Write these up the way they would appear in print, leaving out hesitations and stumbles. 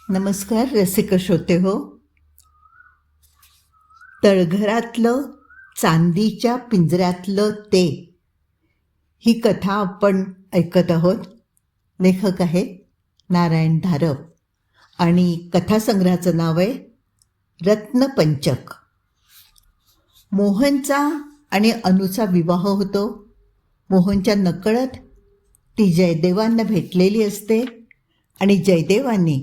नमस्कार रसिक श्रोते हो. तळघरातलं चांदीच्या पिंजऱ्यातलं ते, ही कथा आपण ऐकत आहोत. लेखक आहेत नारायण धारप आणि कथासंग्रहाचं नाव आहे रत्नपंचक. मोहनचा आणि अनुचा विवाह होतो. मोहनच्या नकळत ती जयदेवांना भेटलेली असते आणि जयदेवांनी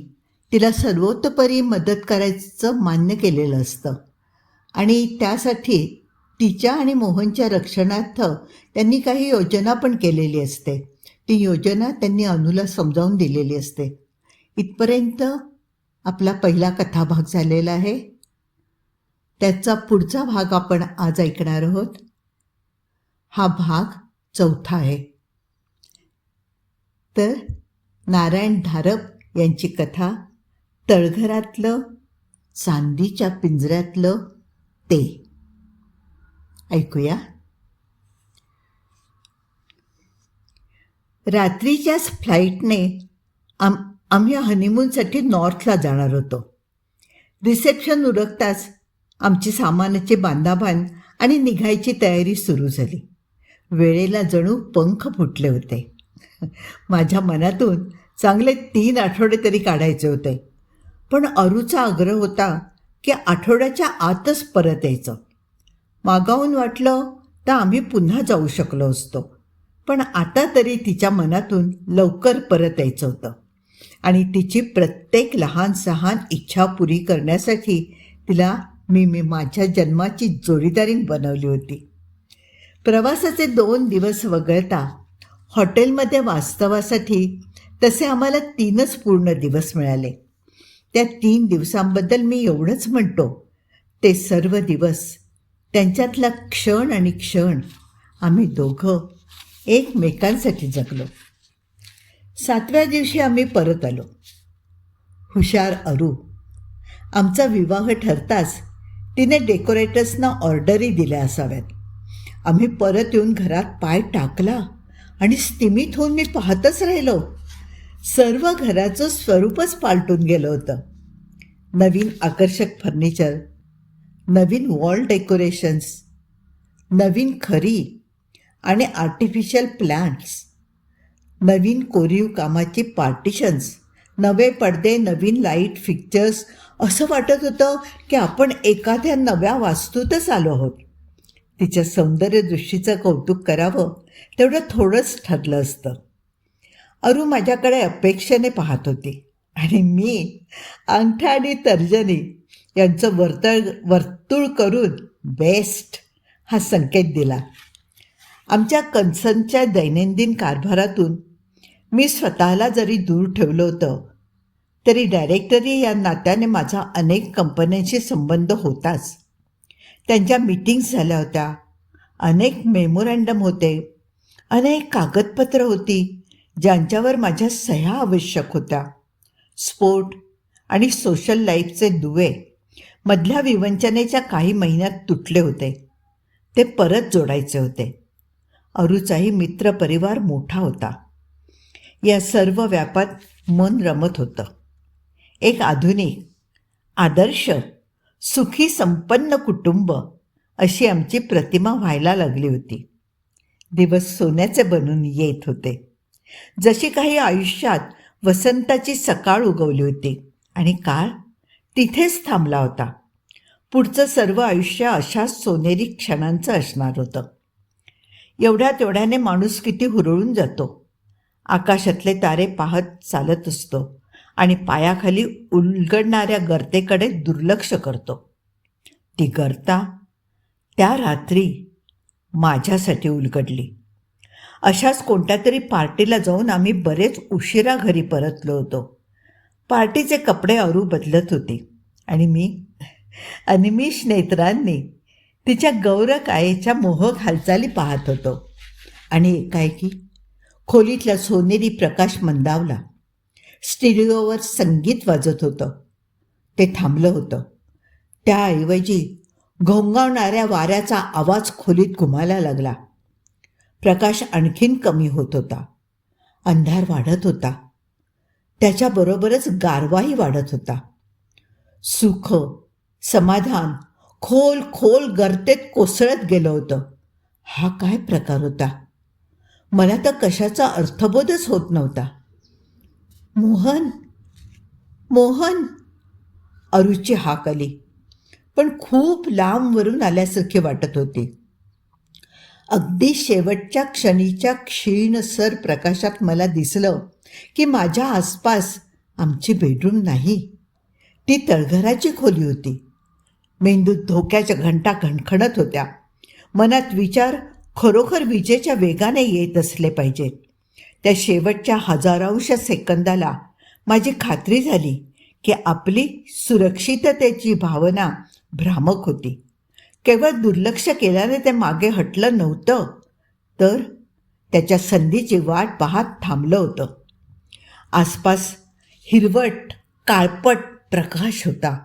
तिला सर्वतोपरी मदत करायचं मान्य केलेलं असतं आणि त्यासाठी तिच्या आणि मोहनच्या रक्षणार्थ त्यांनी काही योजना पण केलेली असते. ती योजना त्यांनी अनुला समजावून दिलेली असते. इथपर्यंत आपला पहिला कथाभाग झालेला आहे. त्याचा पुढचा भाग आपण आज ऐकणार आहोत. हा भाग चौथा आहे. तर नारायण धारप यांची कथा तळघरातलं चांदीच्या पिंजऱ्यातलं ते ऐकूया. रात्रीच्याच फ्लाईटने आम्ही हनीमूनसाठी नॉर्थला जाणार होतो. रिसेप्शन उरकताच आमची सामानाची बांधाबांध आणि निघायची तयारी सुरू झाली. वेळेला जणू पंख फुटले होते. माझ्या मनातून चांगले 3 आठवडे तरी काढायचे होते, पण अरूचा आग्रह होता की आठवड्याच्या आतच परत यायचं. मागाहून वाटलं तर आम्ही पुन्हा जाऊ शकलो असतो, पण आता तरी तिच्या मनातून लवकर परत यायचं होतं आणि तिची प्रत्येक लहान सहान इच्छा पुरी करण्यासाठी तिला मी माझ्या जन्माची जोडीदारीण बनवली होती. प्रवासाचे 2 दिवस वगळता हॉटेलमध्ये वास्तवासाठी तसे आम्हाला 3च पूर्ण दिवस मिळाले. त्या 3 दिवसांबद्दल मी एवढंच म्हणतो, ते सर्व दिवस, त्यांच्यातला क्षण आणि क्षण आम्ही दोघं एकमेकांसाठी जगलो. 7व्या दिवशी आम्ही परत आलो. हुशार अरू. आमचा विवाह ठरताच तिने डेकोरेटर्सना ऑर्डरही दिल्या असाव्यात. आम्ही परत येऊन घरात पाय टाकला आणि स्तिमित होऊन मी पाहतच राहिलो. सर्व घराचं स्वरूपच पालटून गेलं होतं. नवीन आकर्षक फर्निचर, नवीन वॉल डेकोरेशन्स, नवीन खरी आणि आर्टिफिशियल प्लांट्स, नवीन कोरीव कामाची पार्टिशन्स, नवे पडदे, नवीन लाईट फिक्चर्स. असं वाटत होतं की आपण एखाद्या नव्या वास्तूतच आलो आहोत. तिच्या सौंदर्यदृष्टीचं कौतुक करावं तेवढं थोडंच ठरलं असतं. अरू माझ्याकडे अपेक्षेने पाहत होती आणि मी अंगठा आणि तर्जनी यांचं वर्तुळ करून बेस्ट हा संकेत दिला. आमच्या कन्सर्नच्या दैनंदिन कारभारातून मी स्वतःला जरी दूर ठेवलं होतं तरी डायरेक्टरी या नात्याने माझा अनेक कंपन्यांशी संबंध होताच. त्यांच्या मीटिंग्स झाल्या होत्या, अनेक मेमोरँडम होते, अनेक कागदपत्रं होती ज्यांच्यावर माझ्या सह्या आवश्यक होत्या. स्पोर्ट आणि सोशल लाईफचे दुवे मधल्या विवंचनेच्या काही महिन्यात तुटले होते. ते परत जोडायचे होते. अरूचाही मित्रपरिवार मोठा होता. या सर्व व्यापात मन रमत होतं. एक आधुनिक, आदर्श, सुखी संपन्न कुटुंब अशी आमची प्रतिमा व्हायला लागली होती. दिवस सोन्याचे बनून येत होते. जशी काही आयुष्यात वसंताची सकाळ उगवली होती आणि काळ तिथेच थांबला होता. पुढचं सर्व आयुष्य अशा सोनेरी क्षणांचं असणार होतं. एवढ्या तेवढ्याने माणूस किती हुरळून जातो. आकाशातले तारे पाहत चालत असतो आणि पायाखाली उलगडणाऱ्या गर्तेकडे दुर्लक्ष करतो. ती गर्ता त्या रात्री माझ्यासाठी उलगडली. अशाच कोणत्या तरी पार्टीला जाऊन आम्ही बरेच उशिरा घरी परतलो होतो. पार्टीचे कपडे अरू बदलत होती आणि मी अनिमिष नेत्रांनी तिच्या गौरकायेच्या मोहक हालचाली पाहत होतो. आणि एकाएकी खोलीतला सोनेरी प्रकाश मंदावला. स्टिरिओवर संगीत वाजत होतं. ते थांबलं होतं. त्याऐवजी घोंगावणाऱ्या वाऱ्याचा आवाज खोलीत घुमायला लागला. प्रकाश आणखीन कमी होत होता. अंधार वाढत होता. त्याच्याबरोबरच गारवाही वाढत होता. सुख, समाधान खोल खोल गर्तेत कोसळत गेलं होतं. हा काय प्रकार होता? मला तर कशाचा अर्थबोधच होत नव्हता. मोहन, मोहन, अरुची हाक आली, पण खूप लांबवरून आल्यासारखे वाटत होते. अगदी शेवटच्या क्षणीच्या क्षीणसर प्रकाशात मला दिसलं की माझ्या आसपास आमची बेडरूम नाही, ती तळघराची खोली होती. मेंदूत धोक्याच्या घंटा खणखणत होत्या. मनात विचार खरोखर विजेच्या वेगाने येत असले पाहिजेत. त्या शेवटच्या हजारांश सेकंदाला माझी खात्री झाली की आपली सुरक्षिततेची भावना भ्रामक होती. केवळ दुर्लक्ष केल्याने ते मागे हटलं नव्हतं, तर त्याच्या संधीची वाट पाहत थांबलं होतं. आसपास हिरवट काळपट प्रकाश होता.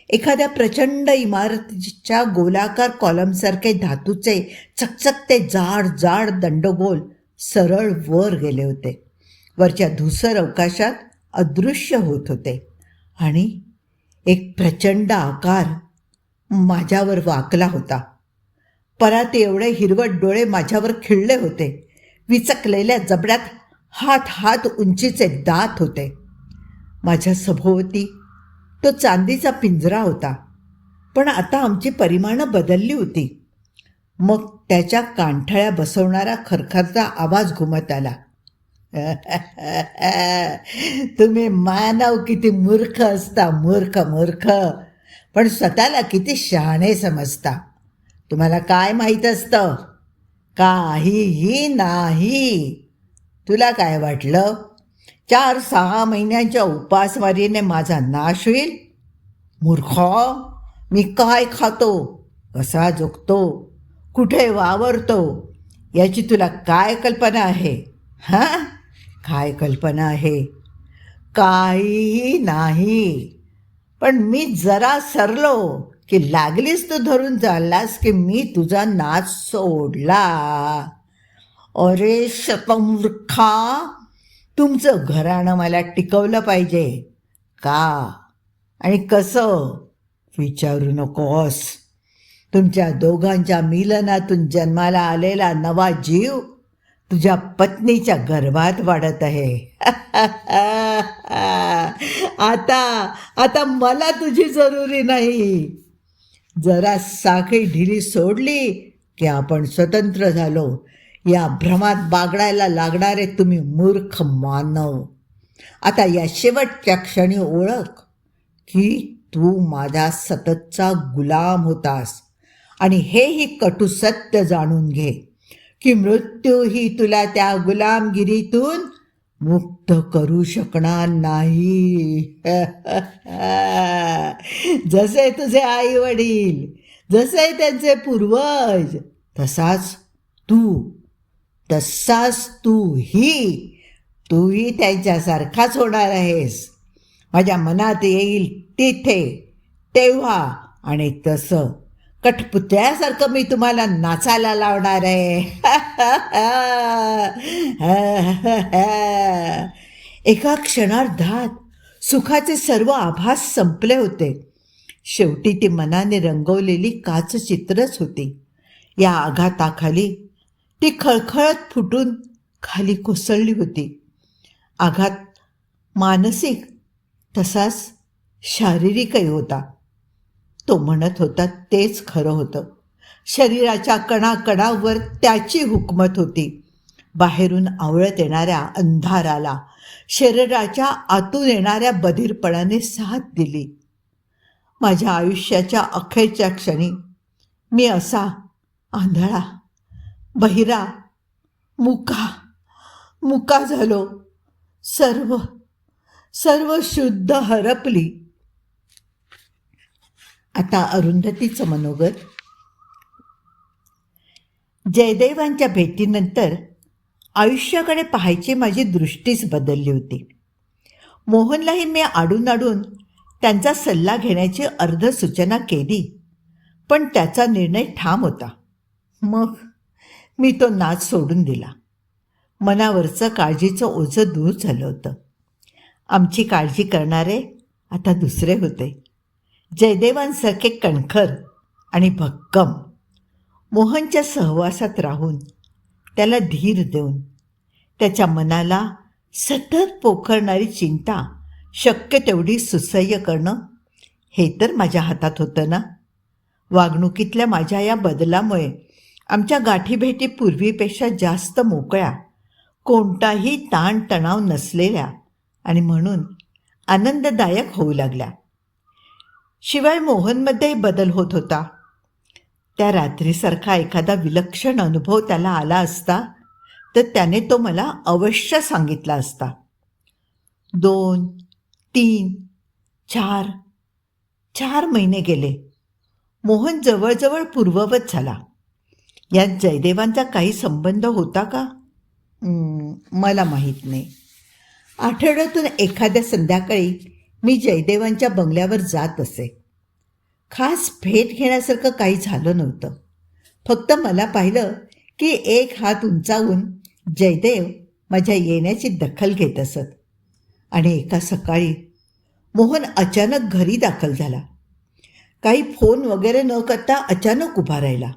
एखाद्या प्रचंड इमारतीच्या गोलाकार कॉलमसारखे धातूचे चकचकते जाड जाड दंडगोल सरळ वर गेले होते. वरच्या धुसर अवकाशात अदृश्य होत होते आणि एक प्रचंड आकार माझ्यावर वाकला होता. परात एवढे हिरवट डोळे माझ्यावर खिळले होते. विचकलेल्या जबड्यात हात हात उंचीचे दात होते. माझ्या सभोवती तो चांदीचा पिंजरा होता, पण आता आमची परिमाणं बदलली होती. मग त्याच्या कांठळ्या बसवणारा खरखरता आवाज घुमत आला. तुम्ही मानव किती मूर्ख असता, मूर्ख मूर्ख, पण स्वतःला किती शहाणे समजता. तुम्हाला काय माहीत असतं? काहीही नाही. तुला काय वाटलं 4-6 महिन्यांच्या उपासमारीने माझा नाश होईल? मूर्ख, मी काय खातो, कसा जगतो, कुठे वावरतो याची तुला काय कल्पना आहे? हां, काय कल्पना आहे? काहीही नाही. पण मी जरा सरलो की लागलीस तू धरून चाललास की मी तुझा नाच सोडला. अरे शतमूर्खा, तुमचं घराणं मला टिकवलं पाहिजे का आणि कसं विचारू नकोस. तुमच्या दोघांच्या मिलनातून जन्माला आलेला नवा जीव तुझ्या पत्नीच्या गर्भात वाढत आहे. आता मला तुझी जरुरी नाही. जरा साखळी ढिली सोडली की आपण स्वतंत्र झालो. या भ्रमात बागडायला लागणारे तुम्ही मूर्ख मानव, आता या शेवटच्या क्षणी ओळख की तू माझा सततचा गुलाम होतास. आणि हेही कटू सत्य जाणून घे की मृत्यूही तुला त्या गुलामगिरीतून मुक्त करू शकणार नाही. जसे तुझे आई वडील, जसे त्यांचे पूर्वज, तूही त्यांच्यासारखाच होणार आहेस. माझ्या मनात येईल तिथे, तेव्हा आणि तसं कठपुतळ्यासारखं मी तुम्हाला नाचायला लावणार आहे. एका क्षणार्धात सुखाचे सर्व आभास संपले होते. शेवटी ती मनाने रंगवलेली काचचित्रच होती. या आघाताखाली ती खळखळत फुटून खाली कोसळली होती. आघात मानसिक तसाच शारीरिकही होता. तो म्हणत होता तेच खरं होतं. शरीराच्या कणाकणावर त्याची हुकमत होती. बाहेरून आवळत येणाऱ्या अंधाराला शरीराच्या आतून येणाऱ्या बधीरपणाने साथ दिली. माझ्या आयुष्याच्या अखेरच्या क्षणी मी असा आंधळा, बहिरा, मुका झालो. सर्व शुद्ध हरपली. आता अरुंधतीचं मनोगत. जयदेवांच्या भेटीनंतर आयुष्याकडे पाहायची माझी दृष्टीच बदलली होती. मोहनलाही मी आडून त्यांचा सल्ला घेण्याची अर्धसूचना केली, पण त्याचा निर्णय ठाम होता. मग मी तो नाच सोडून दिला. मनावरचं काळजीचं ओझं दूर झालं होतं. आमची काळजी करणारे आता दुसरे होते. जयदेवांसारखे कणखर आणि भक्कम. मोहनच्या सहवासात राहून, त्याला धीर देऊन, त्याच्या मनाला सतत पोखरणारी चिंता शक्य तेवढी सुसह्य करणं, हे तर माझ्या हातात होतं ना. वागणुकीतल्या माझ्या या बदलामुळे आमच्या गाठीभेटी पूर्वीपेक्षा जास्त मोकळ्या, कोणताही ताणतणाव नसलेल्या आणि म्हणून आनंददायक होऊ लागल्या. शिवाय मोहनमध्येही बदल होत होता. त्या रात्रीसारखा एखादा विलक्षण अनुभव त्याला आला असता तर त्याने तो मला अवश्य सांगितला असता. 2, 3, 4 महिने गेले. मोहन जवळजवळ पूर्ववत झाला. यात जयदेवांचा काही संबंध होता का? मला माहीत नाही. आठवड्यातून एखाद्या संध्याकाळी मी जयदेवांच्या बंगल्यावर जात असे. खास भेट घेण्यासारखं काही झालं नव्हतं. फक्त मला पाहिलं की एक हात उंचावून जयदेव माझ्या येण्याची दखल घेत असत. आणि एका सकाळी मोहन अचानक घरी दाखल झाला. काही फोन वगैरे न करता अचानक उभा राहिला.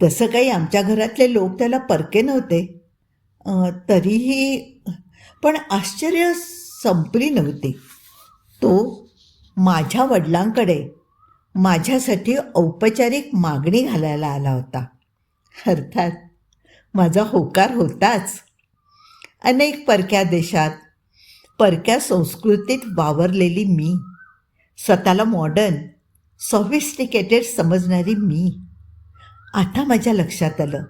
तसं काही आमच्या घरातले लोक त्याला परके नव्हते. तरीही पण आश्चर्य संपली नव्हती. तो माझ्या वडिलांकडे माझ्यासाठी औपचारिक मागणी घालायला आला होता. अर्थात माझा होकार होताच. अनेक परक्या देशात, परक्या संस्कृतीत वावरलेली मी, स्वतःला मॉडर्न, सॉफिस्टिकेटेड समजणारी मी, आता माझ्या लक्षात आलं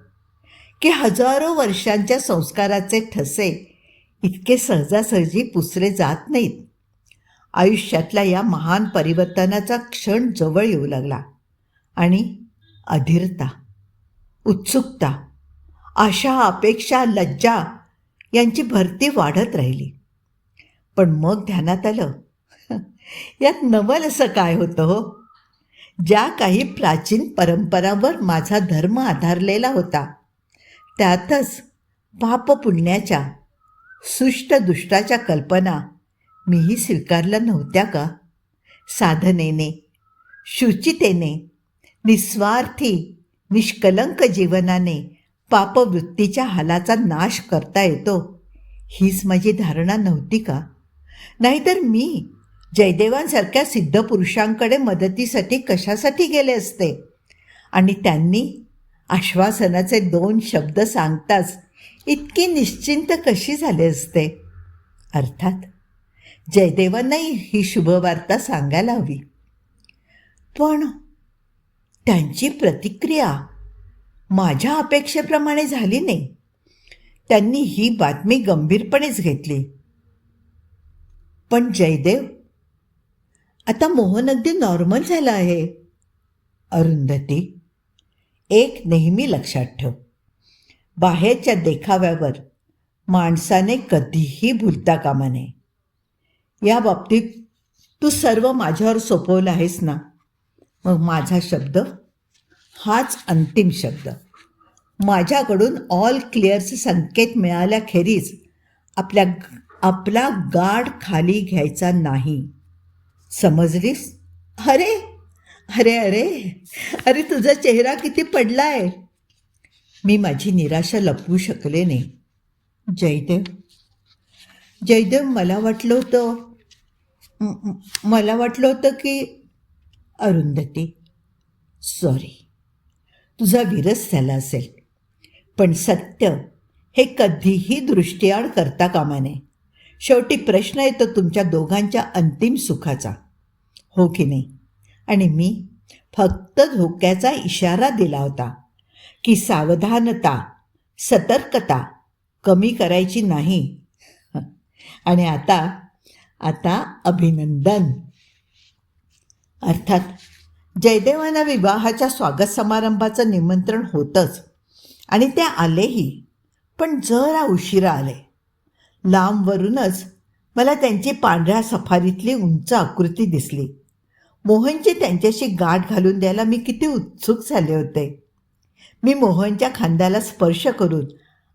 की हजारो वर्षांच्या संस्काराचे ठसे इतके सहजासहजी पुसले जात नाहीत. आयुष्यातल्या या महान परिवर्तनाचा क्षण जवळ येऊ लागला आणि अधीरता, उत्सुकता, आशा, अपेक्षा, लज्जा यांची भरती वाढत राहिली. पण मग ध्यानात आलं, यात नवल असं काय होतं हो? ज्या काही प्राचीन परंपरांवर माझा धर्म आधारलेला होता, त्यातच पाप पुण्याच्या, सुष्ट दुष्टाच्या कल्पना मीही स्वीकारल्या नव्हत्या का? साधनेने, शुचितेने, निस्वार्थी, निष्कलंक जीवनाने पापवृत्तीच्या हालाचा नाश करता येतो, हीच माझी धारणा नव्हती का? नाहीतर मी जयदेवांसारख्या सिद्धपुरुषांकडे मदतीसाठी कशासाठी गेले असते? आणि त्यांनी आश्वासनाचे 2 शब्द सांगताच इतकी निश्चिंत कशी झाले असते? अर्थात जयदेवांनाही ही शुभवार्ता सांगायला हवी. पण त्यांची प्रतिक्रिया माझ्या अपेक्षेप्रमाणे झाली नाही. त्यांनी ही बातमी गंभीरपणेच घेतली. पण जयदेव, आता मोहन अगदी नॉर्मल झाला आहे. अरुंधती, एक नेहमी लक्षात ठेव, बाहेरच्या देखाव्यावर माणसाने कधीही भुलता कामा नये. या बाबतीत तू सर्व माझ्यावर सोपवलं आहेस ना. मग माझा शब्द हाच अंतिम शब्द. माझ्याकडून ऑल क्लिअरचे संकेत मिळाल्याखेरीज आपला गाड खाली घ्यायचा नाही. समजलीस? अरे अरे अरे अरे तुझा चेहरा किती पडलाय. मी माझी निराशा लपवू शकले नाही. जयदेव, मला वाटलं होतं की. अरुंधती, सॉरी, तुझा विरस झाला असेल. पण सत्य हे कधीही दृष्टिआड करता कामा नये. शेवटी प्रश्न येतो तुमच्या दोघांच्या अंतिम सुखाचा, हो की नाही? आणि मी फक्त धोक्याचा इशारा दिला होता की सावधानता, सतर्कता कमी करायची नाही. आणि आता अभिनंदन. अर्थात जयदेवांना विवाहाच्या स्वागत समारंभाचं निमंत्रण होतंच आणि ते आलेही, पण जरा उशिरा आले. लांबवरूनच मला त्यांची पांढऱ्या सफारीतली उंच आकृती दिसली. मोहनची त्यांच्याशी गाठ घालून द्यायला मी किती उत्सुक झाले होते. मी मोहनच्या खांद्याला स्पर्श करून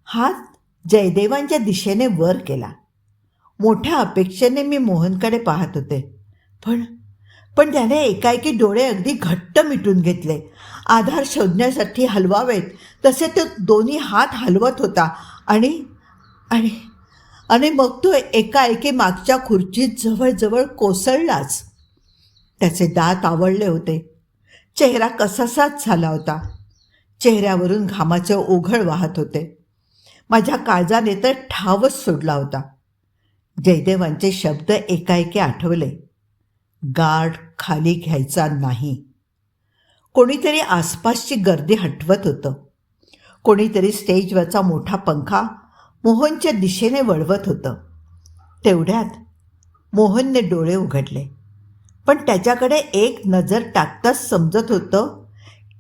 हात जयदेवांच्या दिशेने वर केला. मोठ्या अपेक्षेने मी मोहनकडे पाहत होते. पण पण त्याने एकाएकी डोळे अगदी घट्ट मिटून घेतले. आधार शोधण्यासाठी हलवावेत तसे तो दोन्ही हात हलवत होता. आणि आणि आणि मग तो एकाएकी मागच्या खुर्चीत जवळजवळ कोसळलाच. त्याचे दात आवळले होते. चेहरा कसासाच झाला होता. चेहऱ्यावरून घामाचे ओघळ वाहत होते. माझ्या काळजाने तर ठावच सोडला होता. जयदेवांचे शब्द एकाएकी आठवले. गार्ड खाली घ्यायचा नाही. कोणीतरी आसपासची गर्दी हटवत होतं. कोणीतरी स्टेजवरचा मोठा पंखा मोहनच्या दिशेने वळवत होतं. तेवढ्यात मोहनने डोळे उघडले. पण त्याच्याकडे एक नजर टाकताच समजत होतं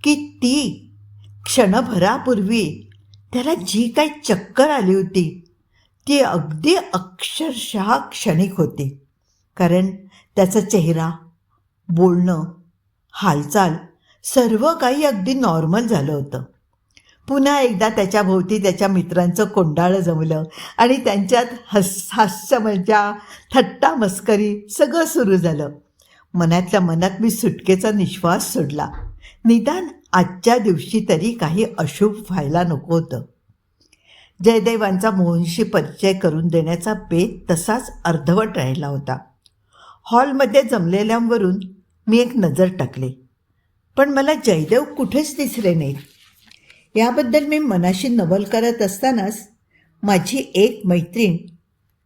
की ती क्षणभरापूर्वी त्याला जी काही चक्कर आली होती ती अगदी अक्षरशः क्षणिक होती. कारण त्याचा चेहरा, बोलणं, हालचाल सर्व काही अगदी नॉर्मल झालं होतं. पुन्हा एकदा त्याच्या भोवती त्याच्या मित्रांचं कोंडाळं जमलं आणि त्यांच्यात हास्य मजा, थट्टा मस्करी सगळं सुरू झालं. मनातल्या मनात मी सुटकेचा निश्वास सोडला. निदान आजच्या दिवशी तरी काही अशुभ व्हायला नको होतं. जयदेवांचा मोहनशी परिचय करून देण्याचा बेत तसाच अर्धवट राहिला होता. हॉलमध्ये जमलेल्यांवरून मी एक नजर टाकली. पण मला जयदेव कुठेच दिसले नाहीत. याबद्दल मी मनाशी नवल करत असतानाच माझी एक मैत्रीण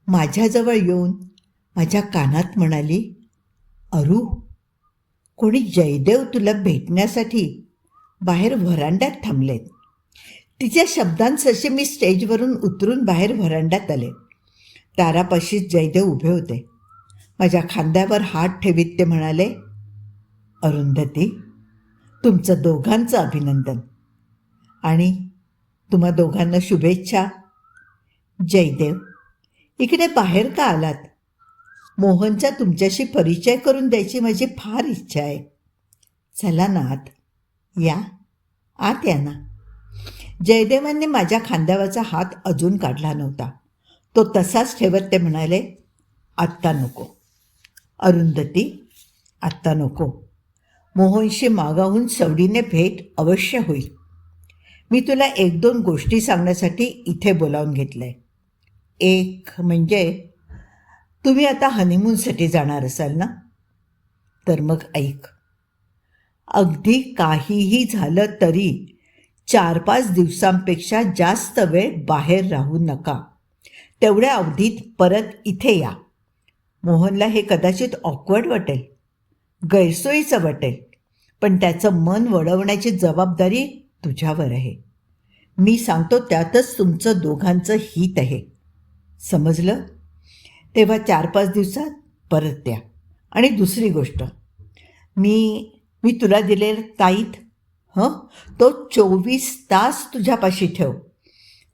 माझ्याजवळ येऊन माझ्या कानात म्हणाली, अरू, कोणी जयदेव तुला भेटण्यासाठी बाहेर व्हरांड्यात थांबलेत. तिच्या शब्दांसरशी मी स्टेजवरून उतरून बाहेर व्हरांड्यात आले. दारापाशीच जयदेव उभे होते. माझ्या खांद्यावर हात ठेवीत ते म्हणाले, अरुंधती, तुमचं दोघांचं अभिनंदन आणि तुम्हा दोघांना शुभेच्छा. जयदेव, इकडे बाहेर का आलात? मोहनचा तुमच्याशी परिचय करून द्यायची माझी फार इच्छा आहे. चला ना आत या, आत या ना. जयदेवांनी माझ्या खांद्यावरचा हात अजून काढला नव्हता. तो तसाच ठेवत ते म्हणाले, आत्ता नको अरुंधती, आत्ता नको. मोहनशी मागाहून सवडीने भेट अवश्य होईल. मी तुला एक दोन गोष्टी सांगण्यासाठी इथे बोलावून घेतलं आहे. एक म्हणजे तुम्ही आता हनीमूनसाठी जाणार असाल ना? तर मग ऐक. अगदी काहीही झालं तरी 4-5 दिवसांपेक्षा जास्त वेळ बाहेर राहू नका. तेवढ्या अवधीत परत इथे या. मोहनला हे कदाचित ऑकवर्ड वाटेल, गैरसोयीचं वाटेल, पण त्याचं मन वळवण्याची जबाबदारी तुझ्यावर आहे. मी सांगतो त्यातच तुमचं दोघांचं हित आहे. समजलं? तेव्हा 4-5 दिवसात परत द्या. आणि दुसरी गोष्ट, मी तुला दिलेला ताईत तो 24 तास तुझ्यापाशी ठेव.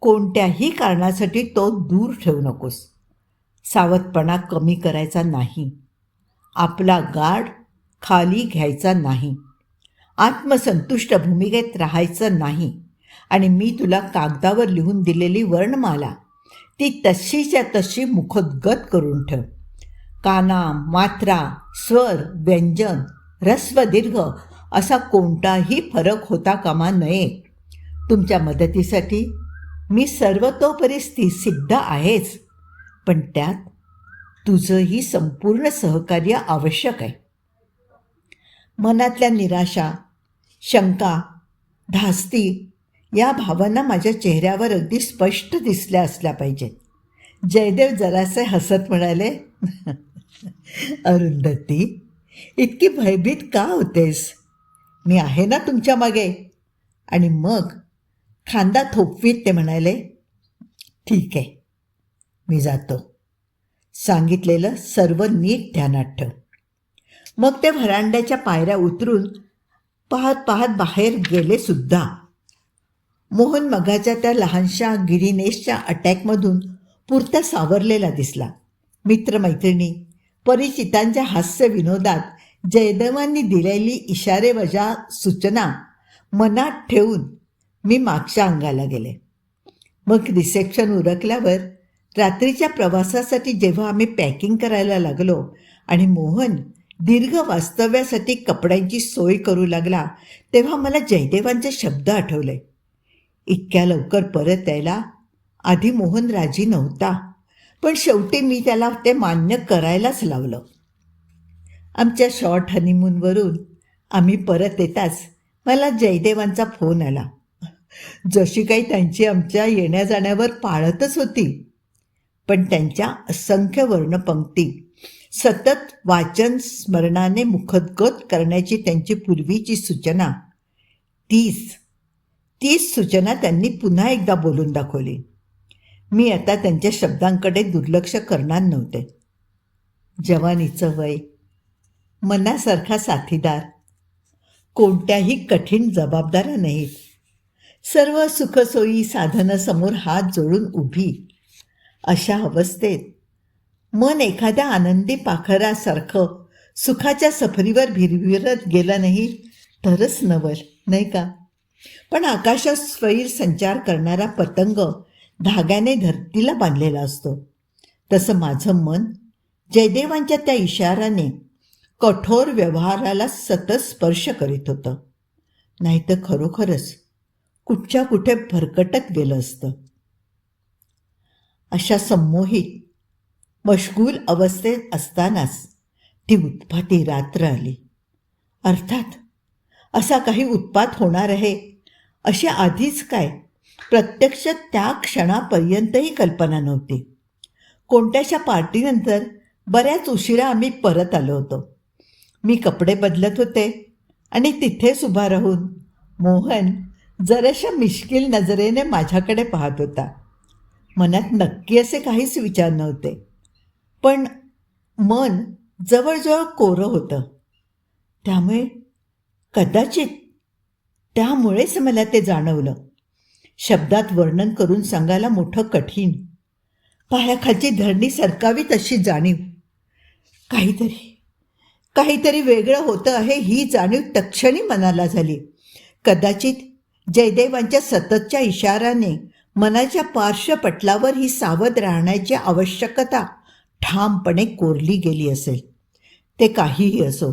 कोणत्याही कारणासाठी तो दूर ठेवू नकोस. सावधपणा कमी करायचा नाही. आपला गार्ड खाली घ्यायचा नाही. आत्मसंतुष्ट भूमिकेत राहायचं नाही. आणि मी तुला कागदावर लिहून दिलेली वर्णमाला ती तशीच्या तशी मुखोद्गत करून ठेव. काना, मात्रा, स्वर, व्यंजन, ऱ्हस्व, दीर्घ असा कोणताही फरक होता कामा नये. तुमच्या मदतीसाठी मी सर्वतोपरी सिद्ध आहेच, पण त्यात तुझंही संपूर्ण सहकार्य आवश्यक आहे. मनातल्या निराशा, शंका, धास्ती या भावना माझ्या चेहऱ्यावर अगदी स्पष्ट दिसल्या असल्या पाहिजेत. जयदेव जरासे हसत म्हणाले, अरुंधती, इतकी भयभीत का होतेस? मी आहे ना तुमच्या मागे. आणि मग खांदा थोपवीत ते म्हणाले, ठीक आहे, मी जातो. सांगितलेलं सर्व नीट ध्यानात ठेव. मग ते व्हरांड्याच्या पायऱ्या उतरून पाहत पाहत बाहेर गेले सुद्धा. मोहन मगाच्या त्या लहानशा गिरीनेशच्या अटॅकमधून पुरता सावरलेला दिसला. मित्रमैत्रिणी, परिचितांच्या हास्य विनोदात जयदेवांनी दिलेली इशारेवजा सूचना मनात ठेवून मी मागच्या अंगाला गेले. मग रिसेप्शन उरकल्यावर रात्रीच्या प्रवासासाठी जेव्हा आम्ही पॅकिंग करायला लागलो आणि मोहन दीर्घ वास्तव्यासाठी कपड्यांची सोय करू लागला, तेव्हा मला जयदेवांचे शब्द आठवले. इतक्या लवकर परत यायला आधी मोहन राजी नव्हता, पण शेवटी मी त्याला ते मान्य करायलाच लावलं. आमच्या शॉर्ट हनीमूनवरून आम्ही परत येताच मला जयदेवांचा फोन आला. जशी काही त्यांची आमच्या येण्या जाण्यावर पाळतच होती, पण त्यांच्या असंख्य वर्णपंक्ती सतत वाचन स्मरणाने मुखोद्गत करण्याची त्यांची पूर्वीची सूचना, तीच सूचना त्यांनी पुन्हा एकदा बोलून दाखवली. मी आता त्यांच्या शब्दांकडे दुर्लक्ष करणार नव्हते. जवानीचं वय, मनासारखा साथीदार, कोणत्याही कठीण जबाबदाऱ्या नाहीत, सर्व सुखसोयी साधनं समोर हात जोडून उभी, अशा अवस्थेत मन एखाद्या आनंदी पाखरासारखं सुखाच्या सफरीवर भिरभिरत गेलं नाही तरच नवल, नाही का? पण आकाशात स्वैर संचार करणारा पतंग धाग्याने धरतीला बांधलेला असतो, तसं माझं मन जयदेवांच्या त्या इशाराने कठोर व्यवहाराला सतत स्पर्श करीत होतं. नाहीतर खरोखरच कुठच्या कुठे भरकटत गेलं असतं. अशा संमोहित मशगूल अवस्थेत असतानाच ती उत्पाती रात्र आली. अर्थात असा काही उत्पात होणार आहे अशी आधीच काय प्रत्यक्ष त्या क्षणापर्यंतही कल्पना नव्हती. कोणत्याशा पार्टीनंतर बऱ्याच उशिरा आम्ही परत आलो होतो. मी कपडे बदलत होते आणि तिथेच उभा राहून मोहन जराशा मिश्किल नजरेने माझ्याकडे पाहत होता. मनात नक्की असे काहीच विचार नव्हते, पण मन जवळजवळ कोरं होतं. त्यामुळेच मला ते जाणवलं. शब्दात वर्णन करून सांगायला मोठं कठीण. पायाखालची धरणी सरकावी तशी जाणीव. काहीतरी वेगळं होतं आहे ही जाणीव तत्क्षणी मनाला झाली. कदाचित जयदेवांच्या सततच्या इशाराने मनाच्या पार्श्वपटलावर ही सावध राहण्याची आवश्यकता ठामपणे कोरली गेली असेल. ते काहीही असो,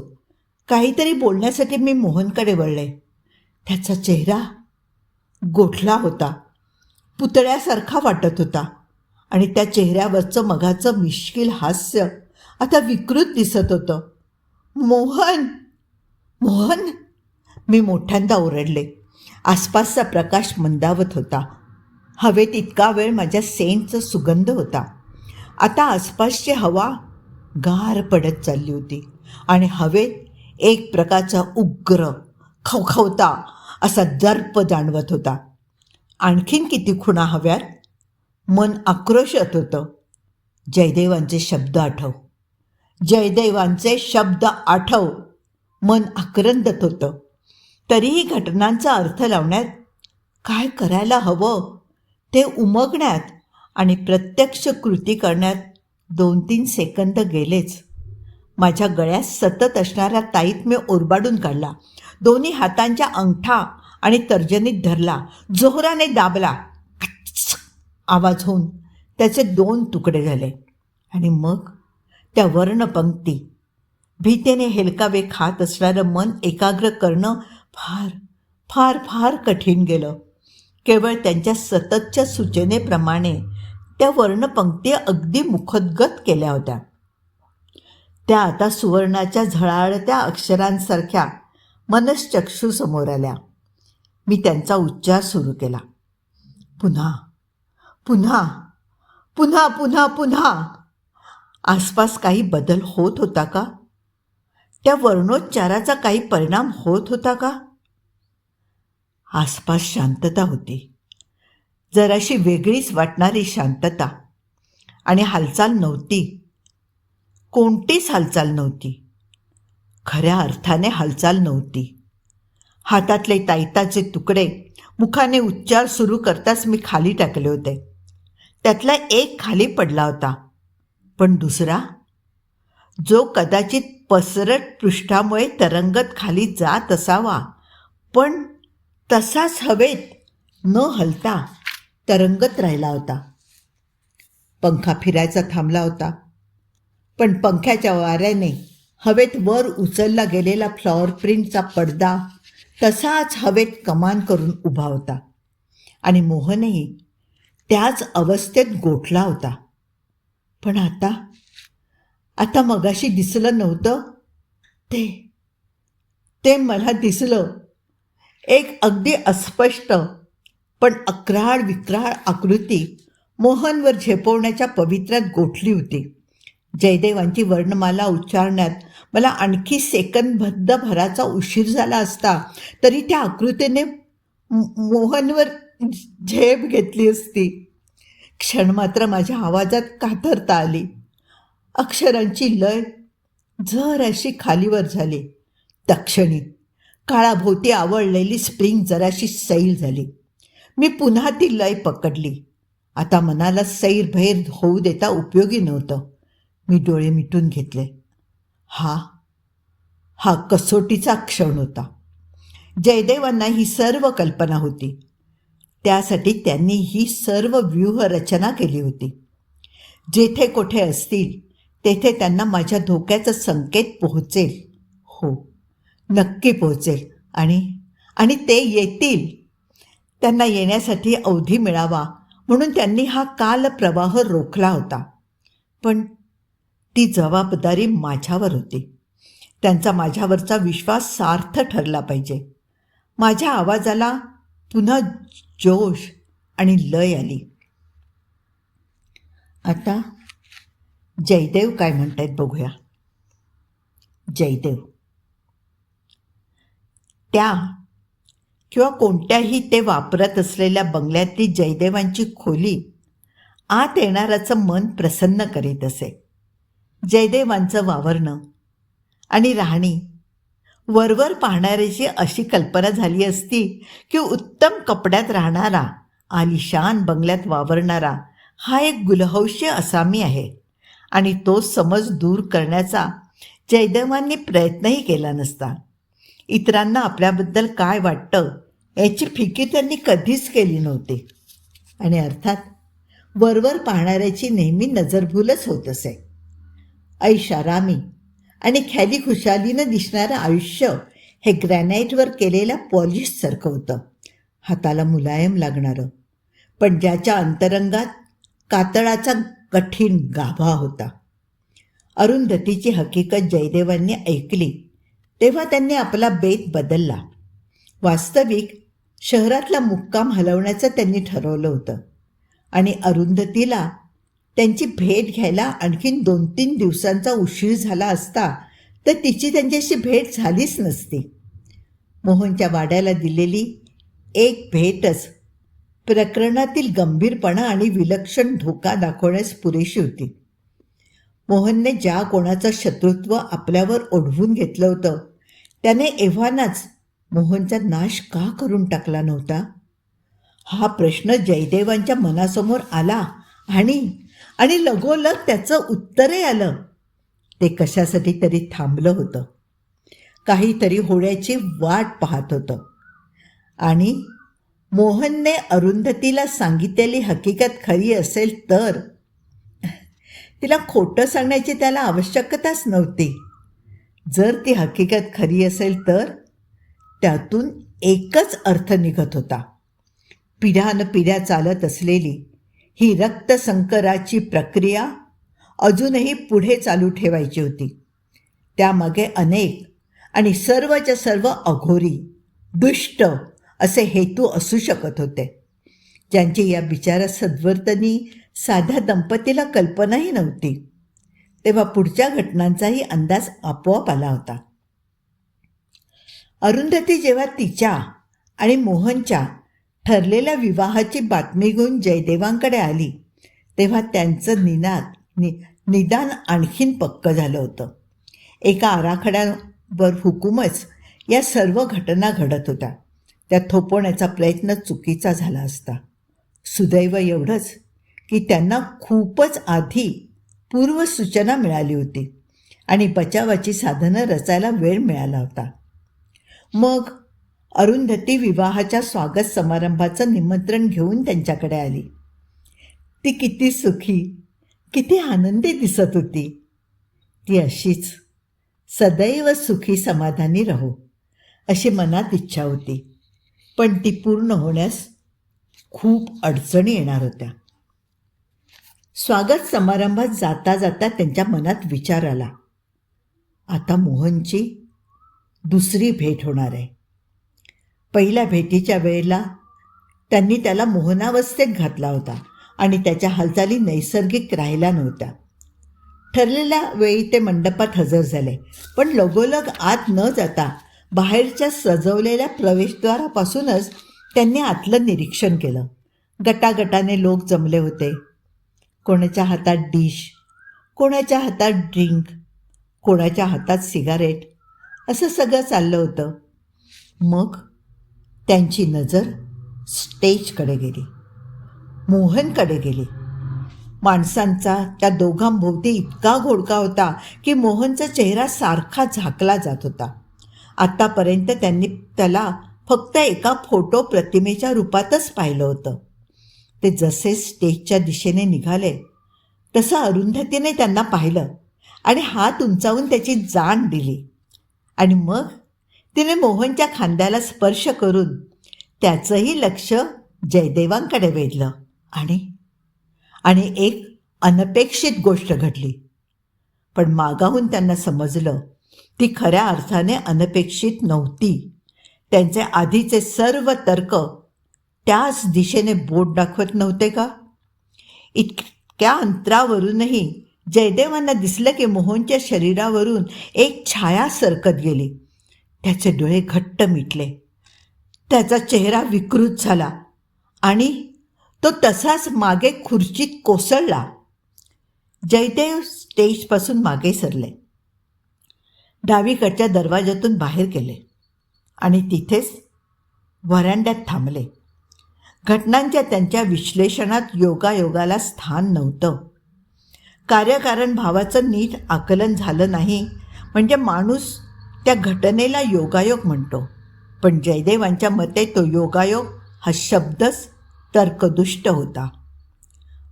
काहीतरी बोलण्यासाठी मी मोहनकडे वळले. त्याचा चेहरा गोठला होता, पुतळ्यासारखा वाटत होता आणि त्या चेहऱ्यावरचं मगाचं मिश्किल हास्य आता विकृत दिसत होतं. मोहन मोहन, मी मोठ्यांदा ओरडले. आसपासचा प्रकाश मंदावत होता. हवेत इतका वेळ माझ्या सेंटचा सुगंध होता. आता आसपासची हवा गार पडत चालली होती आणि हवेत एक प्रकारचा उग्र खवखवता असा दर्प जाणवत होता. आणखीन किती खुणा हव्यात? मन आक्रोशत होतं. जयदेवांचे शब्द आठव, मन आक्रंदत होतं. तरीही घटनांचा अर्थ लावण्यात, काय करायला हवं ते उमगण्यात आणि प्रत्यक्ष कृती करण्यात 2-3 सेकंद गेलेच. माझ्या गळ्यात सतत असणारा ताईत मी ओरबाडून काढला. दोन्ही हातांच्या अंगठा आणि तर्जनीत धरला, जोराने दाबला. आवाज होऊन त्याचे 2 तुकडे झाले आणि मग त्या वर्णपंक्ती. भीतीने हेलकावे खात असणारं मन एकाग्र करणं फार फार फार कठीण गेलं. केवळ त्यांच्या सततच्या सूचनेप्रमाणे त्या वर्णपंक्ती अगदी मुखोद्गत केल्या होत्या. त्या आता सुवर्णाच्या झळाळत्या अक्षरांसारख्या मनश्चक्षुसमोर आल्या. मी त्यांचा उच्चार सुरू केला. पुन्हा पुन्हा पुन्हा पुन्हा पुन्हा. आसपास काही बदल होत होता का? त्या वर्णोच्चाराचा काही परिणाम होत होता का? आसपास शांतता होती, जराशी वेगळीच वाटणारी शांतता. आणि हालचाल नव्हती, कोणतीच हालचाल नव्हती. खऱ्या अर्थाने हालचाल नव्हती. हातातले ताईताचे तुकडे मुखाने उच्चार सुरू करताच मी खाली टाकले होते. त्यातला एक खाली पडला होता, पण दुसरा, जो कदाचित पसरट पृष्ठामुळे तरंगत खाली जात असावा, पण तसाच हवेत न हलता तरंगत राहिला होता. पंखा फिरायचा थांबला होता, पण पंख्याच्या वाऱ्याने हवेत वर उचलला गेलेला फ्लॉवर प्रिंटचा पडदा तसाच हवेत कमान करून उभा होता आणि मोहनही त्याच अवस्थेत गोठला होता. पण आता मगाशी दिसलं नव्हतं ते ते मला दिसलं. एक अगदी अस्पष्ट पण अक्राळ विक्राळ आकृती मोहनवर झेपवण्याच्या पवित्र्यात गोठली होती. जयदेवांची वर्णमाला उच्चारण्यात मला आणखी सेकंदबद्ध भराचा उशीर झाला असता तरी त्या आकृतीने मोहनवर झेप घेतली असती. क्षणमात्र माझ्या आवाजात कातरता आली. अक्षरांची लय जराशी खालीवर झाली. तक्षणी काळाभोवती आवळलेली स्प्रिंग जराशी सैल झाली. मी पुन्हा ती लय पकडली. आता मनाला सैरभैर होऊ देता उपयोगी नव्हतं. मी डोळे मिटून घेतले. हा कसोटीचा क्षण होता. जयदेवांना ही सर्व कल्पना होती. त्यासाठी त्यांनी ही सर्व व्यूहरचना केली होती. जेथे कोठे असतील तेथे त्यांना माझ्या धोक्याचा संकेत पोहोचेल. हो, नक्की पोहोचेल. आणि ते येतील. त्यांना येण्यासाठी अवधी मिळावा म्हणून त्यांनी हा कालप्रवाह रोखला होता. पण ती जबाबदारी माझ्यावर होती. त्यांचा माझ्यावरचा विश्वास सार्थ ठरला पाहिजे. माझ्या आवाजाला पुन्हा जोश आणि लय आली. आता जयदेव काय म्हणतायत बघूया. जयदेव, त्या किंवा कोणत्याही ते वापरत असलेल्या बंगल्यातली जयदेवांची खोली आत येणाऱ्याचं मन प्रसन्न करीत असे. जयदेवांचं वावरणं आणि राहणी वरवर पाहणाऱ्याची अशी कल्पना झाली असती की उत्तम कपड्यात राहणारा, आलिशान बंगल्यात वावरणारा हा एक गुलहौशी असामी आहे आणि तो समज दूर करण्याचा जयदेवांनी प्रयत्नही केला नसता. इतरांना आपल्याबद्दल काय वाटतं याची फिकीर त्यांनी कधीच केली नव्हती आणि अर्थात वरवर पाहणाऱ्याची नेहमी नजरभूलच होत असे. ऐशारामी आणि ख्याली खुशालीनं दिसणारं आयुष्य हे ग्रॅनाईटवर केलेल्या पॉलिशसारखं होतं. हाताला मुलायम लागणारं, पण ज्याच्या अंतरंगात कातळाचा कठीण गाभा होता. अरुंधतीची हकीकत जयदेवांनी ऐकली तेव्हा त्यांनी आपला बेत बदलला. वास्तविक शहरातला मुक्काम हलवण्याचं त्यांनी ठरवलं होतं आणि अरुंधतीला त्यांची भेट घ्यायला आणखीन 2-3 दिवसांचा उशीर झाला असता तर तिची त्यांच्याशी भेट झालीच नसती. मोहनच्या वाड्याला दिलेली एक भेटच प्रकरणातील गंभीरपणा आणि विलक्षण धोका दाखवण्यास पुरेशी होती. मोहनने ज्या कोणाचं शत्रुत्व आपल्यावर ओढवून घेतलं होतं त्याने एव्हानाच मोहनचा नाश का करून टाकला नव्हता? हा प्रश्न जयदेवांच्या मनासमोर आला आणि लगोलग त्याचं उत्तरही आलं. ते कशासाठी तरी थांबलं होतं, काहीतरी होण्याची वाट पाहत होतं. आणि मोहनने अरुंधतीला सांगितलेली हकीकत खरी असेल तर तिला खोटं सांगण्याची त्याला आवश्यकताच नव्हती. जर ती हकीकत खरी असेल तर त्यातून एकच अर्थ निघत होता. पिढ्यानपिढ्या चालत असलेली ही रक्तसंकराची प्रक्रिया अजूनही पुढे चालू ठेवायची होती. त्यामागे अनेक आणि सर्वच्या सर्व अघोरी, दुष्ट असे हेतू असू शकत होते, ज्यांची या बिचारा सद्वर्तनी साध्या दंपतीला कल्पनाही नव्हती. तेव्हा पुढच्या घटनांचाही अंदाज आपोआप आला होता. अरुंधती जेव्हा तिच्या आणि मोहनच्या ठरलेल्या विवाहाची बातमी घेऊन जयदेवांकडे आली तेव्हा त्यांचं निदान आणखीन पक्कं झालं होतं. एका आराखड्यावर हुकूमच या सर्व घटना घडत होत्या. त्या थोपवण्याचा प्रयत्न चुकीचा झाला असता. सुदैव एवढंच की त्यांना खूपच आधी पूर्वसूचना मिळाली होती आणि बचावाची साधनं रचायला वेळ मिळाला होता. मग अरुंधती विवाहाच्या स्वागत समारंभाचं निमंत्रण घेऊन त्यांच्याकडे आली. ती किती सुखी किती आनंदी दिसत होती. ती अशीच सदैव सुखी समाधानी राहो अशी मनात इच्छा होती. पण ती पूर्ण होण्यास खूप अडचणी येणार होत्या. स्वागत समारंभात जाता जाता त्यांच्या मनात विचार आला, आता मोहनची दुसरी भेट होणार आहे. पहिल्या भेटीच्या वेळेला त्यांनी त्याला मोहनावस्थेत घातला होता आणि त्याच्या हालचाली नैसर्गिक राहिल्या नव्हत्या. ठरलेल्या वेळी ते मंडपात हजर झाले, पण लगोलग आत न जाता बाहेरच्या सजवलेल्या प्रवेशद्वारापासूनच त्यांनी आतलं निरीक्षण केलं. गटागटाने लोक जमले होते. कोणाच्या हातात डिश, कोणाच्या हातात ड्रिंक, कोणाच्या हातात सिगारेट, असं सगळं चाललं होतं. मग त्यांची नजर स्टेजकडे गेली, मोहनकडे गेली. माणसांचा त्या दोघांभोवती इतका घोळका होता की मोहनचा चेहरा सारखा झाकला जात होता. आत्तापर्यंत त्यांनी त्याला फक्त एका फोटो प्रतिमेच्या रूपातच पाहिलं होतं. ते जसे स्टेजच्या दिशेने निघाले तसं अरुंधतीने त्यांना पाहिलं आणि हात उंचावून त्याची जाण दिली. आणि मग तिने मोहनच्या खांद्याला स्पर्श करून त्याचंही लक्ष जयदेवांकडे वेधलं. आणि एक अनपेक्षित गोष्ट घडली. पण मागाहून त्यांना समजलं ती खऱ्या अर्थाने अनपेक्षित नव्हती. त्यांचे आधीचे सर्व तर्क त्याच दिशेने बोट दाखवत नव्हते का? इतक्या अंतरावरूनही जयदेवांना दिसलं की मोहनच्या शरीरावरून एक छाया सरकत गेली. त्याचे डोळे घट्ट मिटले, त्याचा चेहरा विकृत झाला आणि तो तसाच मागे खुर्चीत कोसळला. जयदेव स्टेजपासून मागे सरले, डावीकडच्या दरवाजातून बाहेर गेले आणि तिथेच व्हरांड्यात थांबले. घटनांच्या त्यांच्या विश्लेषणात योगायोगाला स्थान नव्हतं. कार्यकारण भावाचं नीट आकलन झालं नाही म्हणजे माणूस त्या घटनेला योगायोग म्हणतो. पण जयदेवांच्या मते तो योगायोग हा शब्दच तर्कदुष्ट होता.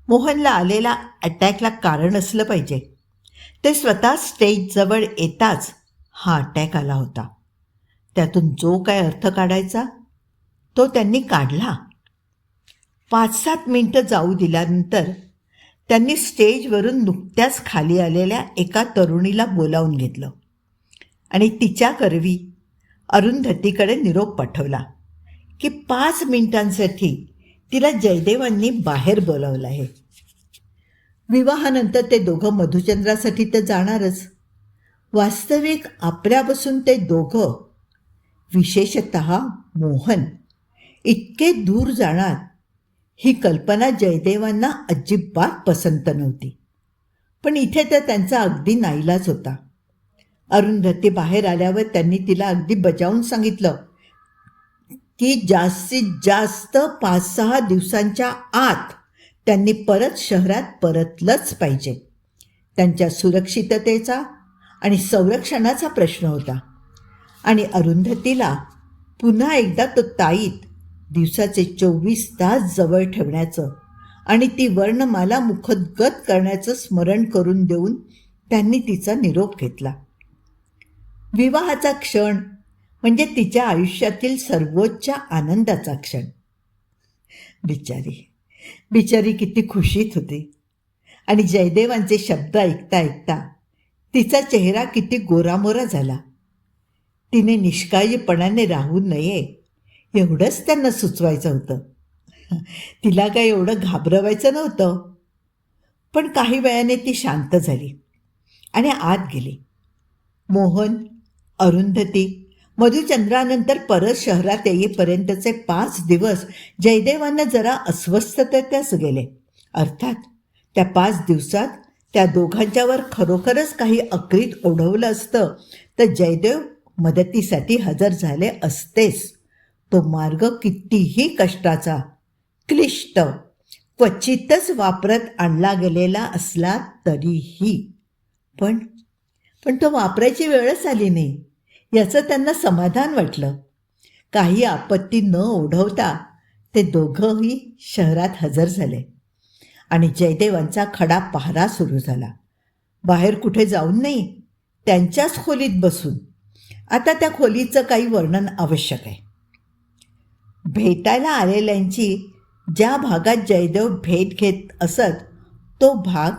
मोहनला आलेला अटॅकला कारण असलं पाहिजे. ते स्वतः स्टेजजवळ येताच हा अटॅक आला होता. त्यातून जो काय अर्थ काढायचा तो त्यांनी काढला. 5-7 मिनिटं जाऊ दिल्यानंतर त्यांनी स्टेजवरून नुकत्याच खाली आलेल्या एका तरुणीला बोलावून घेतलं आणि तिच्या करवी अरुंधतीकडे निरोप पाठवला की 5 मिनिटांसाठी तिला जयदेवांनी बाहेर बोलावलं आहे. विवाहानंतर ते दोघं मधुचंद्रासाठी तर जाणारच. वास्तविक आपल्यापासून ते दोघं, विशेषतः मोहन, इतके दूर जाणार ही कल्पना जयदेवांना अजिबात पसंत नव्हती. पण इथे तर त्यांचा अगदी नाईलाज होता. अरुंधती बाहेर आल्यावर त्यांनी तिला अगदी बजावून सांगितलं की जास्तीत जास्त 5-6 दिवसांच्या आत त्यांनी परत शहरात परतलंच पाहिजे. त्यांच्या सुरक्षिततेचा आणि संरक्षणाचा प्रश्न होता. आणि अरुंधतीला पुन्हा एकदा तो ताईत दिवसाचे 24 तास जवळ ठेवण्याचं आणि ती वर्णमाला मुखोद्गत करण्याचं स्मरण करून देऊन त्यांनी तिचा निरोप घेतला. विवाहाचा क्षण म्हणजे तिच्या आयुष्यातील सर्वोच्च आनंदाचा क्षण. बिचारी किती खुशीत होती. आणि जयदेवांचे शब्द ऐकता ऐकता तिचा चेहरा किती गोरामोरा झाला. तिने निष्काळजीपणाने राहू नये एवढंच त्यांना सुचवायचं होतं. तिला काय एवढं घाबरवायचं नव्हतं. पण काही वेळाने ती शांत झाली आणि आत गेली. मोहन, अरुंधती मधुचंद्रानंतर परत शहरात येईपर्यंतचे 5 दिवस जयदेवांना जरा अस्वस्थतेतच गेले. अर्थात त्या 5 दिवसात त्या दोघांच्यावर खरोखरच काही अक्रीत ओढवलं असतं तर जयदेव मदतीसाठी हजर झाले असतेच. तो मार्ग कितीही कष्टाचा, क्लिष्ट, क्वचितच वापरत आणला गेलेला असला तरीही. पण तो वापरायची वेळच आली नाही याचं त्यांना समाधान वाटलं. काही आपत्ती न ओढवता ते दोघंही शहरात हजर झाले आणि जयदेवांचा खडा पहारा सुरू झाला. बाहेर कुठे जाऊन नाही, त्यांच्याच खोलीत बसून. आता त्या खोलीचं काही वर्णन आवश्यक आहे. भेटायला आलेल्यांची ज्या भागात जयदेव भेट घेत असत तो भाग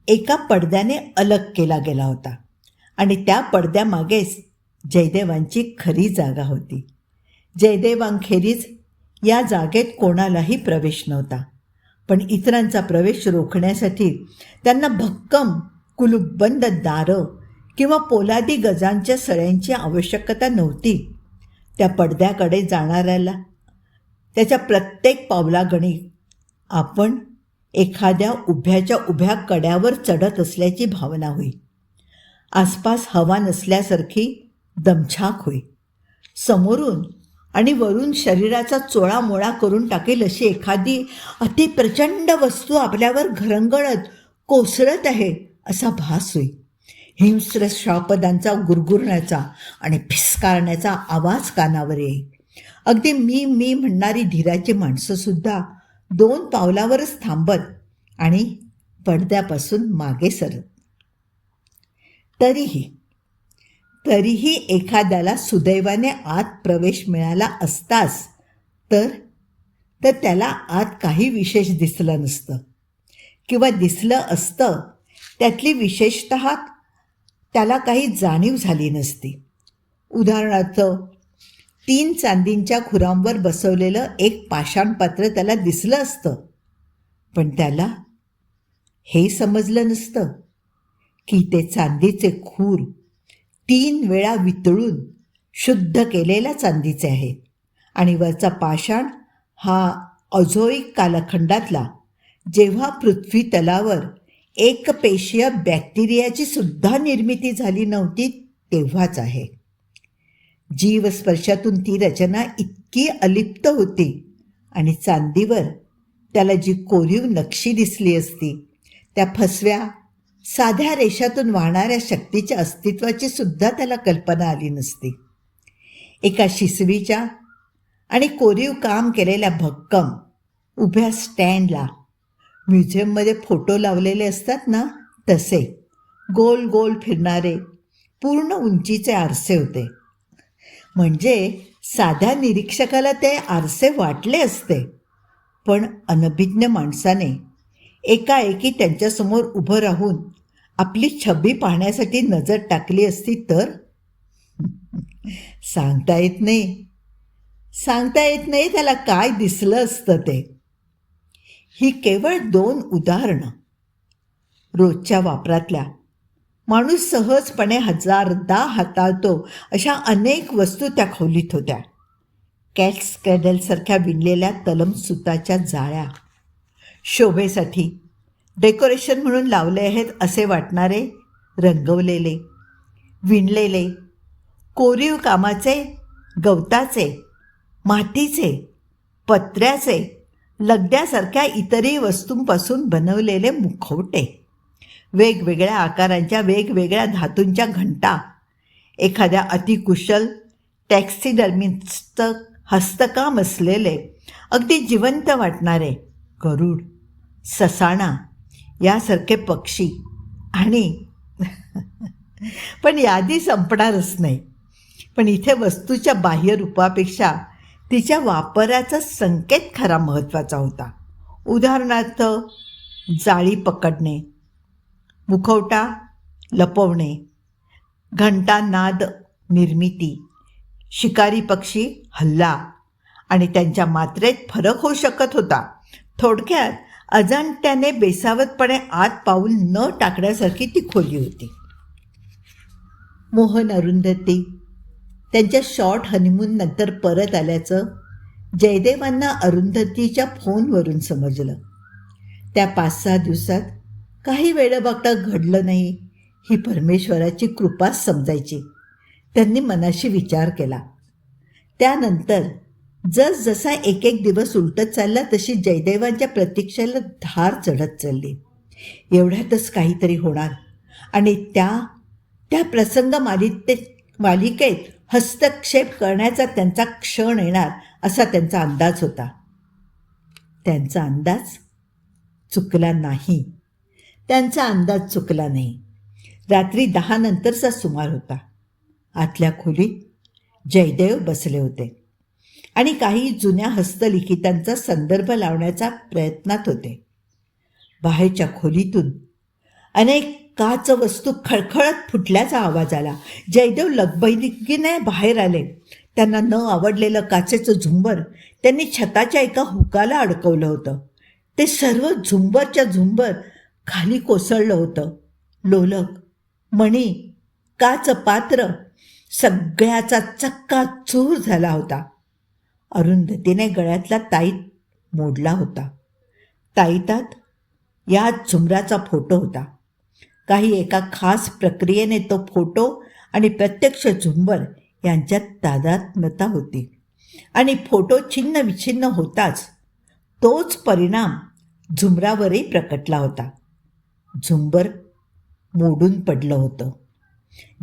एका पडद्याने अलग केला गेला होता आणि त्या पडद्यामागेच जयदेवांची खरी जागा होती. जयदेवांखेरीज या जागेत कोणालाही प्रवेश नव्हता, पण इतरांचा प्रवेश रोखण्यासाठी त्यांना भक्कम कुलूपबंद दारं किंवा पोलादी गजांच्या सळ्यांची आवश्यकता नव्हती. त्या पडद्याकडे जाणाऱ्याला त्याच्या प्रत्येक पावलागणी आपण एखाद्या उभ्याच्या उभ्या कड्यावर चढत असल्याची भावना होई. आसपास हवा नसल्यासारखी दमछाक होई. समोरून आणि वरून शरीराचा चोळामोळा करून टाकेल अशी एखादी अतिप्रचंड वस्तू आपल्यावर घरंगळत कोसळत आहे असा भास होई. हिंस्र श्वापदांचा गुरगुरण्याचा आणि फिसकारण्याचा आवाज कानावर येई. अगदी मी मी म्हणणारी धीराची माणसंसुद्धा 2 पावलावरच थांबत आणि पडद्यापासून मागे सरत. तरीही एखाद्याला सुदैवाने आत प्रवेश मिळाला असताच तर त्याला आत काही विशेष दिसलं नसतं, किंवा दिसलं असतं त्यातली विशेषतः त्याला काही जाणीव झाली नसती. उदाहरणार्थ 3 चांदींच्या खुरांवर बसवलेलं एक पाषाण पात्र त्याला दिसलं असतं, पण त्याला हे समजलं नसतं की ते चांदीचे खूर 3 वेळा वितळून शुद्ध केलेल्या चांदीचे आहेत आणि वरचा पाषाण हा अजोईक कालखंडातला, जेव्हा पृथ्वी तलावर एकपेशीय बॅक्टेरियाची सुद्धा निर्मिती झाली नव्हती तेव्हाच आहे. जीवस्पर्शातून ती रचना इतकी अलिप्त होती आणि चांदीवर त्याला जी कोरीव नक्षी दिसली असती त्या फसव्या साध्या रेषातून वाहणाऱ्या शक्तीच्या अस्तित्वाची सुद्धा त्याला कल्पना आली नसती. एका शिसवीच्या आणि कोरीव काम केलेल्या भक्कम उभ्या स्टँडला म्युझियममध्ये फोटो लावलेले असतात ना, तसे गोल गोल फिरणारे पूर्ण उंचीचे आरसे होते. म्हणजे साध्या निरीक्षकाला ते आरसे वाटले असते, पण अनभिज्ञ माणसाने एकाएकी त्यांच्यासमोर उभं राहून आपली छबी पाहण्यासाठी नजर टाकली असती तर सांगता येत नाही त्याला काय दिसलं असतं ते. ही केवळ 2 उदाहरणं. रोजच्या वापरातल्या, माणूस सहजपणे 1000दा हाताळतो अशा अनेक वस्तू त्या खोलीत होत्या. कॅट्स कॅडलसारख्या विणलेल्या तलम सुताच्या जाळ्या, शोभेसाठी डेकोरेशन म्हणून लावले आहेत असे वाटणारे रंगवलेले, विणलेले, कोरीव कामाचे, गवताचे, मातीचे, पत्र्याचे, लगद्यासारख्या इतरही वस्तूंपासून बनवलेले मुखवटे, वेगवेगळ्या आकारांच्या वेगवेगळ्या धातूंच्या घंटा, एखाद्या अतिकुशल टॅक्सिडर्मिस्ट हस्तकाम असलेले अगदी जिवंत वाटणारे गरुड, ससाणा यासारखे पक्षी आणि पण यादी संपणारच नाही. पण इथे वस्तूच्या बाह्य रूपापेक्षा तिच्या वापराचा संकेत खरा महत्त्वाचा होता. उदाहरणार्थ जाळी पकडणे, मुखवटा लपवणे, घंटा नाद निर्मिती, शिकारी पक्षी हल्ला आणि त्यांच्या मात्रेत फरक होऊ शकत होता. थोडक्यात अजाणत्याने बेसावतपणे आत पाऊल न टाकण्यासारखी ती खोली होती. मोहन अरुंधती त्यांच्या शॉर्ट हनीमून नंतर परत आल्याचं जयदेवांना अरुंधतीच्या फोनवरून समजलं. त्या 5-6 दिवसात काही वेळेबाकडं घडलं नाही ही परमेश्वराची कृपाच समजायची. त्यांनी मनाशी विचार केला. त्यानंतर जसजसा एक दिवस उलटत चालला तशी जयदेवांच्या प्रतीक्षेला धार चढत चालली. एवढ्यातच काहीतरी होणार आणि त्या प्रसंग मालिकेत हस्तक्षेप करण्याचा त्यांचा क्षण येणार असा त्यांचा अंदाज होता. त्यांचा अंदाज चुकला नाही. त्यांचा अंदाज चुकला नाही. रात्री 10 नंतरचा सुमार होता. आतल्या खोलीत जयदेव बसले होते आणि काही जुन्या हस्तलिखितांचा संदर्भ लावण्याच्या प्रयत्नात होते. बाहेरच्या खोलीतून अनेक काच वस्तू खळखळत फुटल्याचा आवाज आला. जयदेव लगबगीने बाहेर आले. त्यांना न आवडलेलं काचेचं झुंबर त्यांनी छताच्या एका हुकाला अडकवलं होतं. ते सर्व झुंबरच्या झुंबर खाली कोसळलं होतं. लोलक, मणी, काच पात्र सगळ्याचा चक्काचूर झाला होता. अरुंधतीने गळ्यातला ताईत मोडला होता. ताईतात या झुंबराचा फोटो होता. काही एका खास प्रक्रियेने तो फोटो आणि प्रत्यक्ष झुंबर यांच्यात तादात्म्यता होती आणि फोटो छिन्न विछिन्न होताच तोच परिणाम झुंबरावरही प्रकटला होता. झुंबर मोडून पडलं होतं.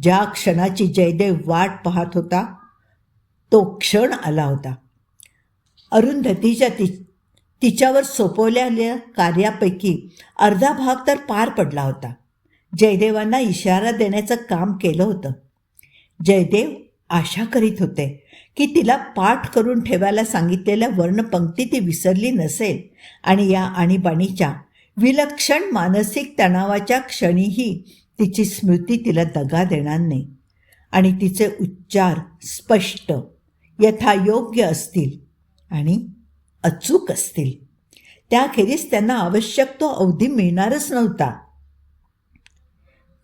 ज्या क्षणाची जयदेव वाट पाहत होता तो क्षण आला होता. अरुंधतीच्या तिच्यावर सोपवलेल्या कार्यापैकी अर्धा भाग तर पार पडला होता. जयदेवांना इशारा देण्याचं काम केलं होतं. जयदेव आशा करीत होते की तिला पाठ करून ठेवायला सांगितलेल्या वर्णपंक्ती ती विसरली नसेल आणि या आणीबाणीच्या विलक्षण मानसिक तणावाच्या क्षणीही तिची स्मृती तिला दगा देणार नाही आणि तिचे उच्चार स्पष्ट, यथायोग्य असतील आणि अचूक असतील. त्याखेरीज त्यांना आवश्यक तो अवधी मिळणारच नव्हता.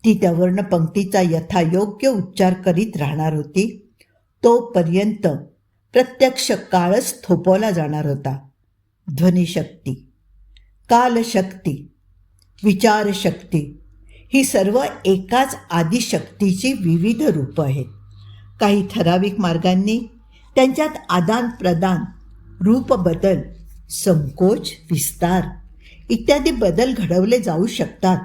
ती त्या वर्णपंक्तीचा यथायोग्य उच्चार करीत राहणार होती. तोपर्यंत प्रत्यक्ष काळच थोपवला जाणार होता. ध्वनिशक्ती, कालशक्ती, विचारशक्ती ही सर्व एकाच आदिशक्तीची विविध रूपं आहेत. काही ठराविक मार्गांनी त्यांच्यात आदानप्रदान, रूप बदल, संकोच, विस्तार इत्यादी बदल घडवले जाऊ शकतात.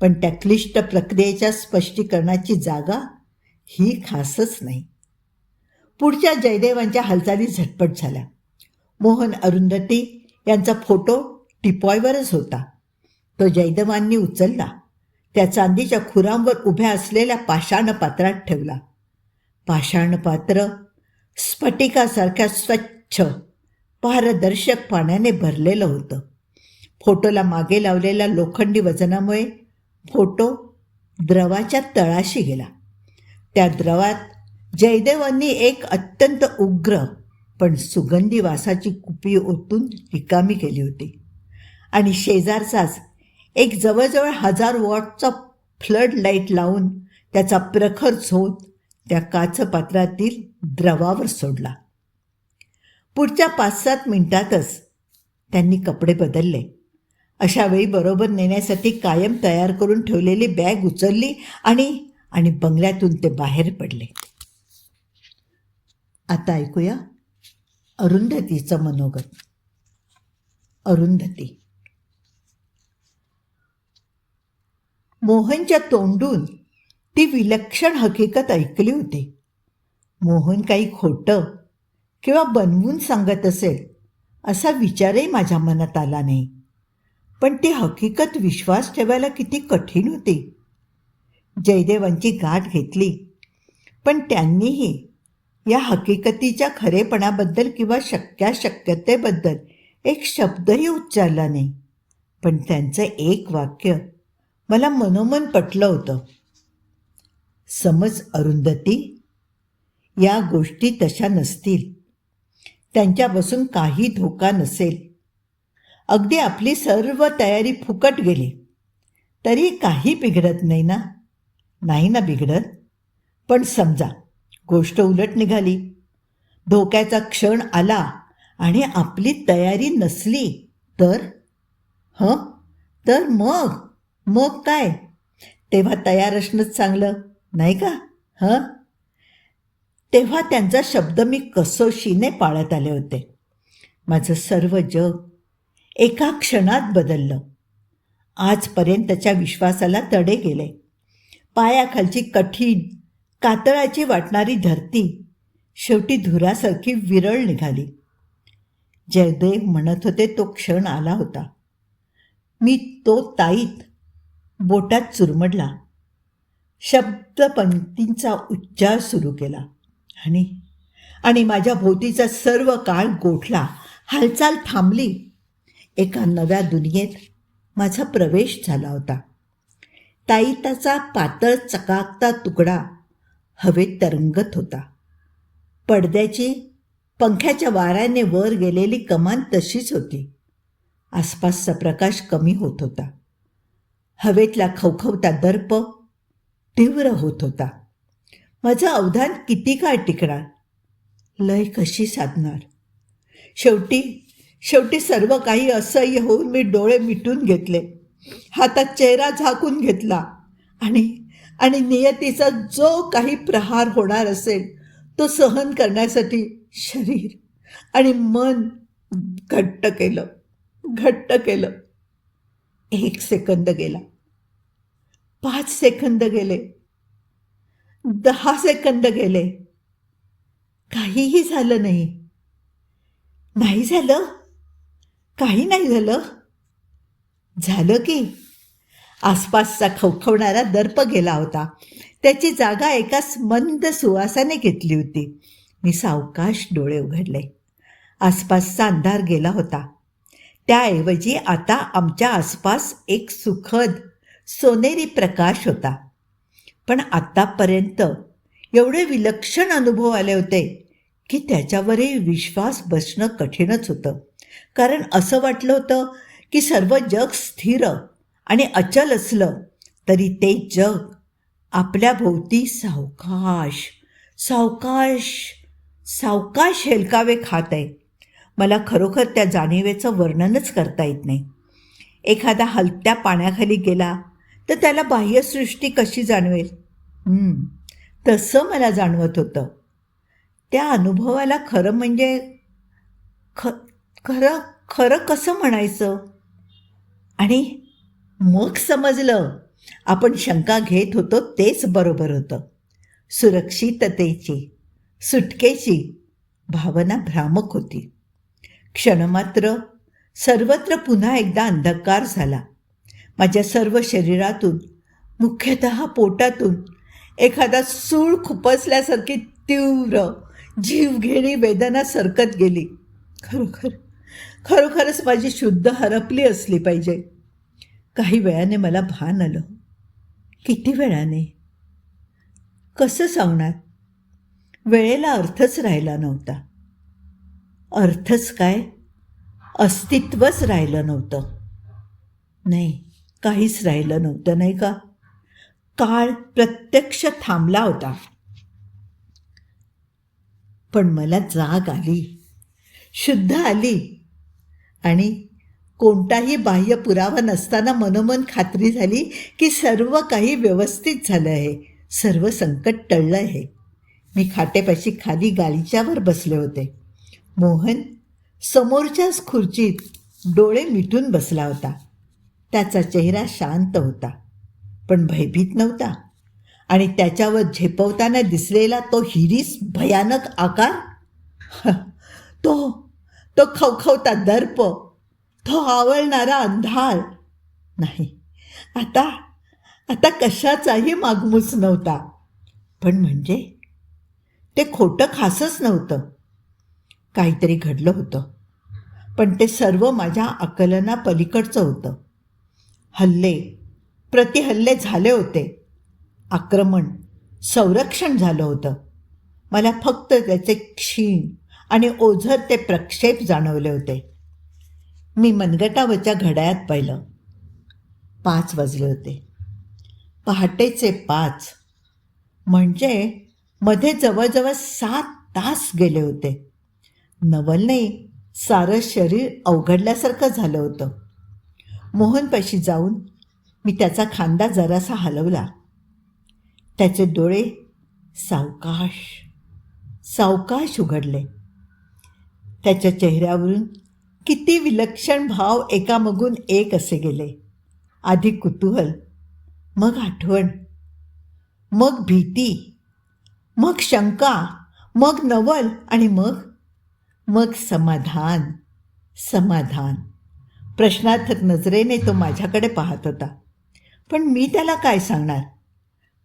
पण त्या क्लिष्ट प्रक्रियेच्या स्पष्टीकरणाची जागा ही खासच नाही. पुढच्या जयदेवांच्या हालचाली झटपट झाल्या. मोहन अरुंधती यांचा फोटो टिपॉयवरच होता. तो जयदेवांनी उचलला. त्या चांदीच्या खुरांवर उभ्या असलेल्या पाषाणपात्रात ठेवला. पाषाणपात्र स्फटिकासारख्या स्वच्छ पारदर्शक पाण्याने भरलेलं होतं. फोटोला मागे लावलेल्या लोखंडी वजनामुळे फोटो द्रवाच्या तळाशी गेला. त्या द्रवात जयदेवांनी एक अत्यंत उग्र पण सुगंधी वासाची कुपी ओतून रिकामी केली होती आणि शेजारचाच एक जवळजवळ 1000 वॉटचा फ्लड लाईट लावून त्याचा प्रखर झोत त्या काचपात्रातील द्रवावर सोडला. पुढच्या 5-7 मिनिटातच त्यांनी कपडे बदलले. अशा वेळी बरोबर नेण्यासाठी कायम तयार करून ठेवलेली बॅग उचलली आणि बंगल्यातून ते बाहेर पडले. आता ऐकूया अरुंधतीचं मनोगत. अरुंधती. मोहनच्या तोंडून ती विलक्षण हकीकत ऐकली होती. मोहन काही खोटं किंवा बनवून सांगत असेल असा विचारही माझ्या मनात आला नाही. पण ती हकीकत विश्वास ठेवायला किती कठीण होती. जयदेवांची गाठ घेतली, पण त्यांनीही या हकीकतीच्या खरेपणाबद्दल किंवा शक्यतेबद्दल एक शब्दही उच्चारला नाही. पण त्यांचं एक वाक्य मला मनोमन पटलं होतं. समज अरुंधती, या गोष्टी तशा नसतील. त्यांच्यापासून काही धोका नसेल. अगदी आपली सर्व तयारी फुकट गेली तरी काही बिघडत नाही ना? नाही ना बिघडत. पण समजा गोष्ट उलट निघाली, धोक्याचा क्षण आला आणि आपली तयारी नसली तर? तर मग काय? तेव्हा तयार असणंच चांगलं, नाही का? तेव्हा त्यांचा शब्द मी कसोशीने पाळत आले होते. माझं सर्व जग एका क्षणात बदललं. आजपर्यंतच्या विश्वासाला तडे गेले. पायाखालची कठीण कातळाची वाटणारी धरती शेवटी धुरासारखी विरळ निघाली. जयदेव म्हणत होते तो क्षण आला होता. मी तो ताईत बोटात चुरमडला. शब्दपंक्तींचा उच्चार सुरू केला आणि आणि माझ्या भोवतीचा सर्व काळ गोठला. हालचाल थांबली. एका नव्या दुनियेत माझा प्रवेश झाला होता. ताईताचा पातळ चकाकता तुकडा हवेत तरंगत होता. पडद्याची पंख्याच्या वाऱ्याने वर गेलेली कमान तशीच होती. आसपासचा प्रकाश कमी होत होता. हवेतला खवखवता दर्प तीव्र होत होता. माझं अवधान किती काळ टिकणार? लय कशी साधणार? शेवटी सर्व काही असह्य होऊन मी डोळे मिटून घेतले. हातात चेहरा झाकून घेतला आणि नियतीचा जो काही प्रहार होणार असेल तो सहन करण्यासाठी शरीर आणि मन घट्ट केलं. 1 सेकंद गेला. 5 सेकंद गेले. 10 सेकंद गेले. काहीही झालं नाही. काही नाही झालं. झालं की आसपासचा खवखवणारा दर्प गेला होता. त्याची जागा एका मंद सुवासाने घेतली होती. मी सावकाश डोळे उघडले. आसपासचा अंधार गेला होता. त्याऐवजी आता आमच्या आसपास एक सुखद सोनेरी प्रकाश होता. पण आत्तापर्यंत एवढे विलक्षण अनुभव आले होते की त्याच्यावरही विश्वास बसणं कठीणच होतं. कारण असं वाटलं होतं की सर्व जग स्थिर आणि अचल असलं तरी ते जग आपल्या भोवती सावकाश हेलकावे खात आहे. मला खरोखर त्या जाणीवेचं वर्णनच करता येत नाही. एखादा हलत्या पाण्याखाली गेला तर त्याला बाह्यसृष्टी कशी जाणवेल? तसं मला जाणवत होतं. त्या अनुभवाला खरं म्हणजे खरं कसं म्हणायचं? आणि मग समजलं, आपण शंका घेत होतो तेच बरोबर होतं. सुरक्षिततेची, सुटकेची भावना भ्रामक होती. क्षणमात्र सर्वत्र पुन्हा एकदा अंधकार झाला. माझ्या सर्व शरीरातून, मुख्यतः पोटातून एखादा सूळ खुपसल्यासारखी तीव्र जीवघेणी वेदना सरकत गेली. खरोखरच माझी शुद्ध हरपली असली पाहिजे. काही वेळाने मला भान आलं. किती वेळाने? कसं सांगणार? वेळेला अर्थच राहिला नव्हता. अर्थच काय, अस्तित्वच राहिलं नव्हतं. नाही, काहीच राहिलं नव्हतं, नाही का? काळ प्रत्यक्ष थांबला होता. पण मला जाग आली, शुद्ध आली आणि कोणताही बाह्य पुरावा नसताना मनोमन खात्री झाली की सर्व काही व्यवस्थित झालं आहे, सर्व संकट टळलं आहे. मी खाटेपाशी खाली गालिच्यावर बसले होते. मोहन समोरच्याच खुर्चीत डोळे मिटून बसला होता. त्याचा चेहरा शांत होता, पण भयभीत नव्हता. आणि त्याच्यावर झेपवताना दिसलेला तो हिरीस भयानक आकार, तो खवखवता दर्प, तो आवळणारा अंधार, नाही, आता कशाचाही मागमूस नव्हता. पण म्हणजे ते खोटं खासच नव्हतं. काहीतरी घडलं होतं, पण ते सर्व माझ्या आकलना पलीकडचं होतं. प्रतिहल्ले झाले होते. आक्रमण, संरक्षण झालं होतं. मला फक्त त्याचे क्षीण आणि ओझर ते प्रक्षेप जाणवले होते. मी मनगटावरच्या घड्याळात पाहिलं. 5 वाजले होते. पहाटेचे 5. म्हणजे मध्ये जवळजवळ 7 तास गेले होते. नवलने सारं शरीर अवघडल्यासारखं झालं होतं. मोहनपाशी जाऊन मी त्याचा खांदा जरासा हलवला. त्याचे डोळे सावकाश उघडले. त्याच्या चेहऱ्यावरून किती विलक्षण भाव एकामागून एक असे गेले. आधी कुतूहल, मग आठवण, मग भीती, मग शंका, मग नवल आणि मग समाधान. प्रश्नार्थक नजरेने तो माझ्याकडे पाहत होता. पण मी त्याला काय सांगणार?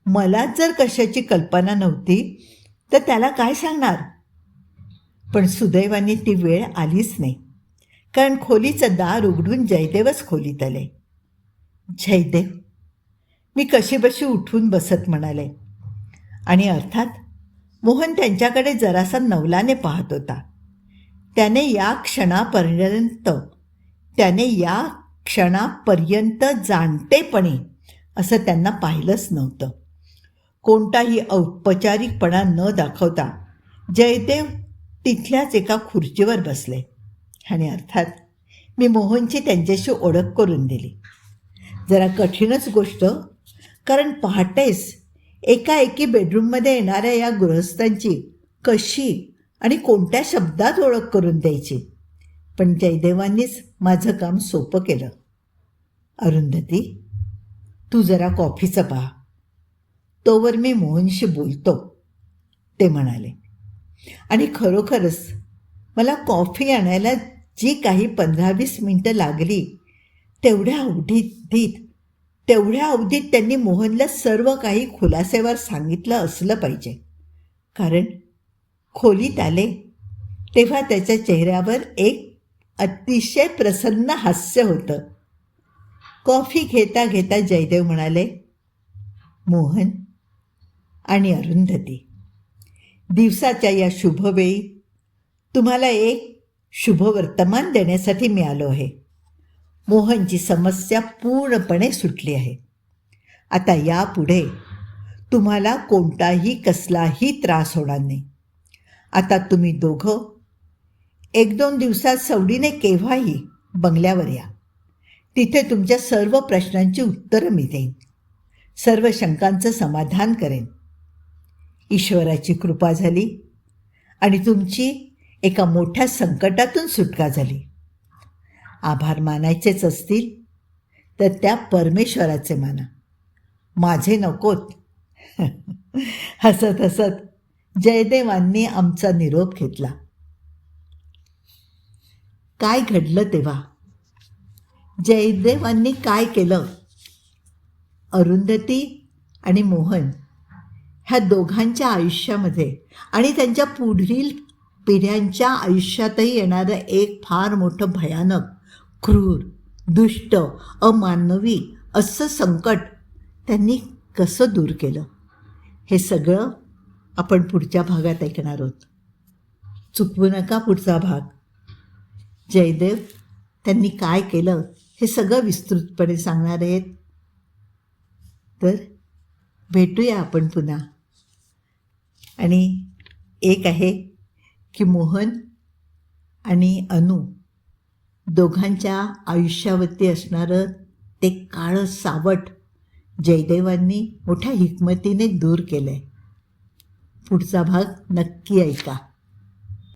मलाच जर कशाची कल्पना नव्हती तर त्याला काय सांगणार? पण सुदैवाने ती वेळ आलीच नाही, कारण खोलीचं दार उघडून जयदेवच खोलीत आले. जयदेव, मी कशीबशी उठून बसत म्हणाले. आणि अर्थात मोहन त्यांच्याकडे जरासा नवलाने पाहत होता. त्याने या क्षणापर्यंत जाणतेपणी असं त्यांना पाहिलंच नव्हतं. कोणताही औपचारिकपणा न दाखवता जयदेव तिथल्याच एका खुर्चीवर बसले. आणि अर्थात मी मोहनची त्यांच्याशी ओळख करून दिली. जरा कठीणच गोष्ट, कारण पहाटेस एकाएकी बेडरूममध्ये येणाऱ्या या गृहस्थांची कशी आणि कोणत्या शब्दात ओळख करून द्यायची. पण जयदेवांनीच माझं काम सोपं केलं. अरुंधती, तू जरा कॉफीचं पहा, तोवर मी मोहनशी बोलतो, ते म्हणाले. आणि खरोखरच मला कॉफी आणायला जी काही 15-20 मिनटं लागली, तेवढ्या अवधीत त्यांनी मोहनला सर्व काही खुलासेवर सांगितलं असलं पाहिजे. कारण खोलीत आले तेव्हा त्याच्या चेहऱ्यावर एक अतिशय प्रसन्न हास्य होतं. कॉफी घेता घेता जयदेव म्हणाले, मोहन आणि अरुंधती, दिवसाच्या या शुभवेळी तुम्हाला एक शुभवर्तमान देण्यासाठी मी आलो आहे. मोहनची समस्या पूर्णपणे सुटली आहे. आता यापुढे तुम्हाला कसलाही त्रास होणार नाही. आता तुम्ही दोघं 1-2 दिवसात सवडीने केव्हाही बंगल्यावर या. तिथे तुमच्या सर्व प्रश्नांची उत्तरं मी देईन, सर्व शंकांचं समाधान करेन. ईश्वराची कृपा झाली आणि तुमची एका मोठ्या संकटातून सुटका झाली. आभार मानायचेच असतील तर त्या परमेश्वराचे माना, माझे नकोत. हसत हसत जयदेवांनी आमचा निरोप घेतला. काय घडलं तेव्हा? जयदेवांनी काय केलं? अरुंधती आणि मोहन ह्या दोघांच्या आयुष्यामध्ये आणि त्यांच्या पुढील पिढ्यांच्या आयुष्यातही येणारं एक फार मोठं भयानक, क्रूर, दुष्ट, अमानवी असं संकट त्यांनी कसं दूर केलं, हे सगळं आपण पुढच्या भागात ऐकणार आहोत. चुकवू नका पुढचा भाग. जयदेव त्यांनी काय केलं हे सगळं विस्तृतपणे सांगणार आहेत. तर भेटूया आपण पुन्हा. आणि एक आहे की मोहन आणि अनु दोघांच्या आयुष्यावरती असणारं ते काळं सावट जयदेवांनी मोठ्या हिकमतीने दूर केलं आहे. पुढचा भाग नक्की ऐका.